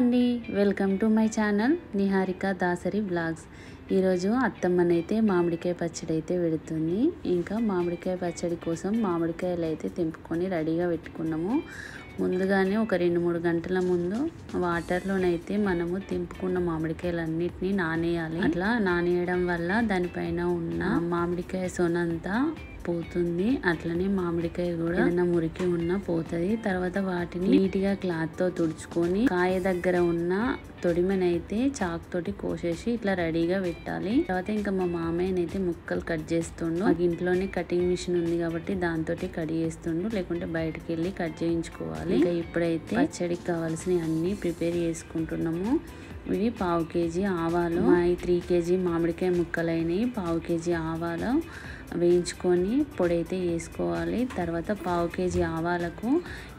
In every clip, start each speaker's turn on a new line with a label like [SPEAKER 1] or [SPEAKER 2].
[SPEAKER 1] అండి, welcome to my channel Niharika Dasari blogs. ఈరోజు అత్తమ్మనైతే మామిడికాయ పచ్చడి అయితే పెడుతుంది. ఇంకా మామిడికాయ పచ్చడి కోసం మామిడికాయలు అయితే తెంపుకొని రెడీగా పెట్టుకున్నాము. ముందుగానే ఒక 2-3 గంటల ముందు వాటర్లోనైతే మనము తెంపుకున్న మామిడికాయలన్నిటినీ నానేయాలి. అట్లా నానేయడం వల్ల దానిపైన ఉన్న మామిడికాయ సొనంతా పోతుంది. అట్లనే మామిడికాయ కూడా ఏదైనా మురికి ఉన్నా పోతుంది. తర్వాత వాటిని నీట్గా క్లాత్ తో తుడుచుకొని కాయ దగ్గర ఉన్న తొడిమనైతే చాక్ తోటి కోసేసి ఇట్లా రెడీగా పెట్టాలి. తర్వాత ఇంకా మా మామయ్యనైతే ముక్కలు కట్ చేస్తుండు. మాకు ఇంట్లోనే కటింగ్ మిషన్ ఉంది కాబట్టి దాంతో కట్ చేస్తుండు, లేకుంటే బయటకు వెళ్ళి కట్ చేయించుకోవాలి. ఇంకా ఇప్పుడైతే పచ్చడికి కావాల్సిన అన్ని ప్రిపేర్ చేసుకుంటున్నాము. ఇవి 1/2 కేజీ ఆవాలు, 3 కేజీ మామిడికాయ ముక్కలైనవి, 1/2 కేజీ ఆవాలు వేయించుకొని పొడి అయితే వేసుకోవాలి. తర్వాత 1/2 కేజీ ఆవాలకు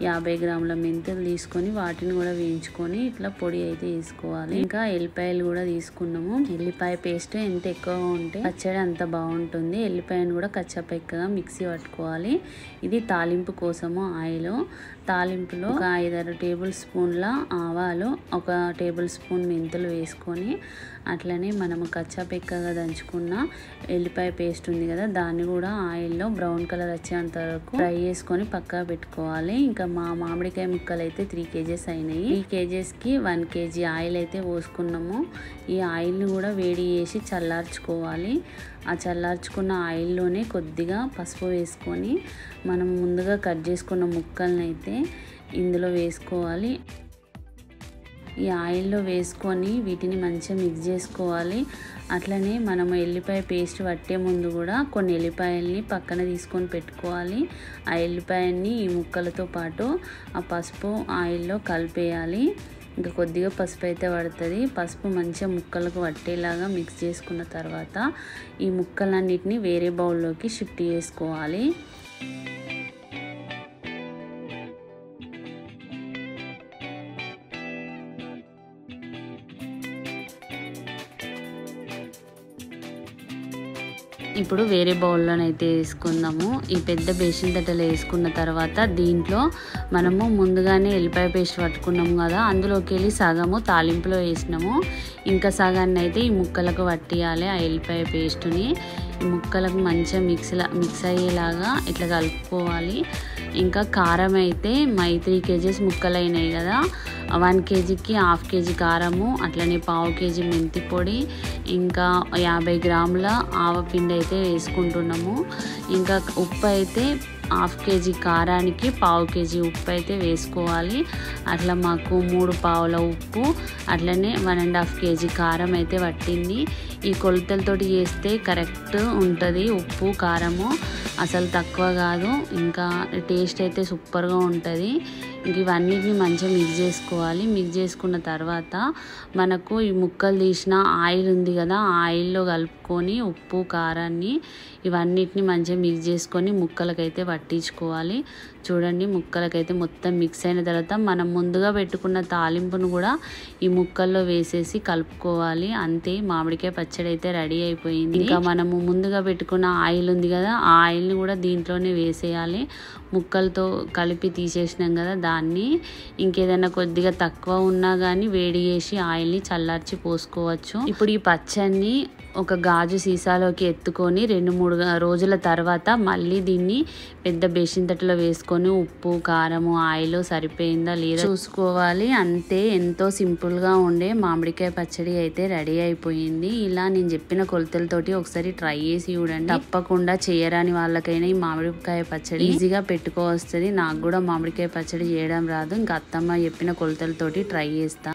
[SPEAKER 1] 50 గ్రాముల మెంతులు తీసుకొని వాటిని కూడా వేయించుకొని ఇట్లా పొడి అయితే వేసుకోవాలి. ఇంకా ఎల్లిపాయలు కూడా తీసుకున్నాము. ఎల్లిపాయ పేస్ట్ ఎంత ఎక్కువగా ఉంటే పచ్చడి అంత బాగుంటుంది. ఎల్లిపాయను కూడా కచ్చపెక్కగా మిక్సీ పట్టుకోవాలి. ఇది తాలింపు కోసము ఆయిల్. తాలింపులో ఒక 5-6 టేబుల్ స్పూన్ల ఆవాలు, 1 టేబుల్ స్పూన్ మెంతులు వేసుకొని అట్లనే మనము కచ్చాపెక్కగా దంచుకున్న ఎల్లిపాయ పేస్ట్ ఉంది కదా, దాన్ని కూడా ఆయిల్లో బ్రౌన్ కలర్ వచ్చేంత వరకు ఫ్రై చేసుకొని పక్కా పెట్టుకోవాలి. ఇంకా మా మామిడికాయ ముక్కలు అయితే 3 కేజెస్ అయినాయి. 3 కేజెస్కి 1 కేజీ ఆయిల్ అయితే పోసుకున్నాము. ఈ ఆయిల్ని కూడా వేడి చేసి చల్లార్చుకోవాలి. ఆ చల్లార్చుకున్న ఆయిల్లోనే కొద్దిగా పసుపు వేసుకొని మనం ముందుగా కట్ చేసుకున్న ముక్కల్ని అయితే ఇందులో వేసుకోవాలి. ఈ ఆయిల్లో వేసుకొని వీటిని మంచిగా మిక్స్ చేసుకోవాలి. అట్లనే మనము ఎల్లిపాయ పేస్ట్ పట్టే ముందు కూడా కొన్ని ఎల్లిపాయల్ని పక్కన తీసుకొని పెట్టుకోవాలి. ఆ ఎల్లిపాయల్ని ఈ ముక్కలతో పాటు ఆ పసుపు ఆయిల్లో కలిపేయాలి. ఇంకా కొద్దిగా పసుపు అయితే పడుతుంది. పసుపు మంచిగా ముక్కలకు పట్టేలాగా మిక్స్ చేసుకున్న తర్వాత ఈ ముక్కలన్నిటిని వేరే బౌల్లోకి షిఫ్ట్ చేసుకోవాలి. ఇప్పుడు వేరే బౌల్లోనైతే వేసుకుందాము. ఈ పెద్ద బేసిన్ తట్టలో వేసుకున్న తర్వాత దీంట్లో మనము ముందుగానే ఎల్లిపాయ పేస్ట్ పట్టుకున్నాము కదా, అందులోకి వెళ్ళి సగము తాలింపులో వేసినాము. ఇంకా సగాన్ని అయితే ఈ ముక్కలకు పట్టియాలి. ఆ ఎల్లిపాయ పేస్టుని ఈ ముక్కలకు మంచిగా మిక్స్ అయ్యేలాగా ఇట్లా కలుపుకోవాలి. ఇంకా కారం అయితే 3 కేజీస్ ముక్కలు అయినాయి కదా, 1 కేజీకి 1/2 కేజీ కారము, అట్లనే 1/2 కేజీ మెంతి పొడి, ఇంకా 50 గ్రాముల ఆవపిండి అయితే వేసుకుంటున్నాము. ఇంకా ఉప్పు అయితే 1/2 కేజీ కారానికి 1/2 కేజీ ఉప్పు అయితే వేసుకోవాలి. అట్లా మాకు 3 పావుల ఉప్పు, అట్లనే 1.5 కేజీ కారం అయితే పట్టింది. ఈ కొలతలతోటి చేస్తే కరెక్ట్ ఉంటుంది. ఉప్పు కారము అసలు తక్కువ కాదు. ఇంకా టేస్ట్ అయితే సూపర్గా ఉంటుంది. ఇంక ఇవన్నిటిని మంచిగా మిక్స్ చేసుకోవాలి. మిక్స్ చేసుకున్న తర్వాత మనకు ఈ ముక్కలు తీసిన ఆయిల్ ఉంది కదా, ఆ ఆయిల్లో కలుపుకొని ఉప్పు కారాన్ని ఇవన్నిటిని మంచిగా మిక్స్ చేసుకొని ముక్కలకైతే పట్టించుకోవాలి. చూడండి, ముక్కలకైతే మొత్తం మిక్స్ అయిన తర్వాత మనం ముందుగా పెట్టుకున్న తాలింపును కూడా ఈ ముక్కల్లో వేసేసి కలుపుకోవాలి. అంతే, మామిడికాయ పచ్చడి అయితే రెడీ అయిపోయింది. ఇంకా మనము ముందుగా పెట్టుకున్న ఆయిల్ ఉంది కదా, ఆ ఆయిల్ని కూడా దీంట్లోనే వేసేయాలి. ముక్కలతో కలిపి తీసేసినాం కదా దాన్ని. ఇంకేదైనా కొద్దిగా తక్కువ ఉన్నా కానీ వేడి చేసి ఆయిల్ని చల్లార్చి పోసుకోవచ్చు. ఇప్పుడు ఈ పచ్చడిని ఒక గాజు సీసాలోకి ఎత్తుకొని 2-3 రోజుల తర్వాత మళ్ళీ దీన్ని పెద్ద బేసిన్ తట్టలో వేసుకొని ఉప్పు కారము ఆయిల్ సరిపోయిందా లేదా చూసుకోవాలి. అంతే, ఎంతో సింపుల్గా ఉండే మామిడికాయ పచ్చడి అయితే రెడీ అయిపోయింది. ఇలా నేను చెప్పిన కొలతలతోటి ఒకసారి ట్రై చేసి చూడండి. తప్పకుండా చేయరాని వాళ్ళకైనా ఈ మామిడికాయ పచ్చడి ఈజీగా పెట్టుకోవస్తుంది. నాకు కూడా మామిడికాయ పచ్చడి చేయడం రాదు. ఇంకా అత్తమ్మ చెప్పిన కొలతలతోటి ట్రై చేస్తా.